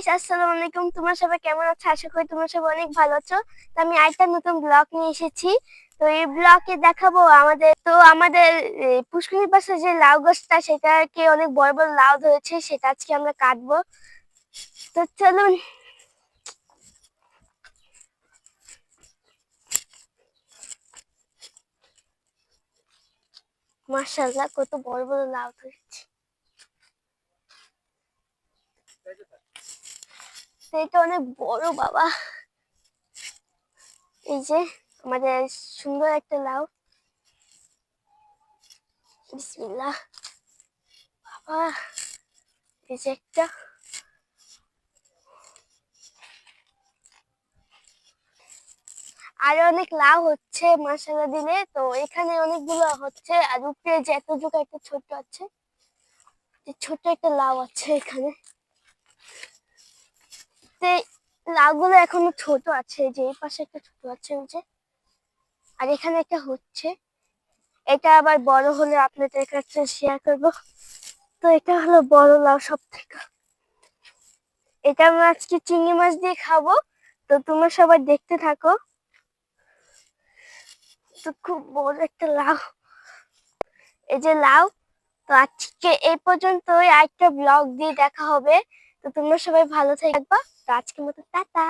Guys, আসসালামু আলাইকুম। তোমরা সবাই কেমন আছো? আশা করি তোমরা সবাই অনেক ভালো আছো। তো আমি আরেকটা নতুন ব্লগ নিয়ে এসেছি। তো এই ব্লগে দেখাবো আমাদের পুষ্করিণীর পাশে যে লাউ গাছটা, সেটাকে অনেক বড় বড় লাউ ধরেছে, সেটা আজকে আমরা কাটবো। তো চলুন। মাশাআল্লাহ, কত বড় বড় লাউ ধরেছে। তো এটা অনেক বড় বাবা। এই যে আমাদের সুন্দর একটা লাউ। বিসমিল্লাহ। বাবা, এই যে একটা। আরো অনেক লাউ হচ্ছে মাশাআল্লাহ দিলে। তো এখানে অনেকগুলো হচ্ছে, আর উপরে যে এতটুকু একটা ছোট আছে, যে ছোট একটা লাউ আছে এখানে। তো লাউগুলো এখনো ছোট আছে, যে এই পাশে একটা ছোট আছে ওই যে, আর এখানে একটা হচ্ছে। এটা আবার বড় হলে আপনাদের কাছে শেয়ার করব। তো এটা হলো বড় লাউ সব থেকে। এটা আমরা আজকে চিংড়ি মাছ দিয়ে খাবো। তো তোমরা সবাই দেখতে থাকো। তো খুব বড় একটা লাউ, এই যে লাউ। তো আজকে এই পর্যন্তই, আরেকটা ব্লগ দিয়ে দেখা হবে। তো তোমরা সবাই ভালো থাকবা। তো আজকের মতো টাটা।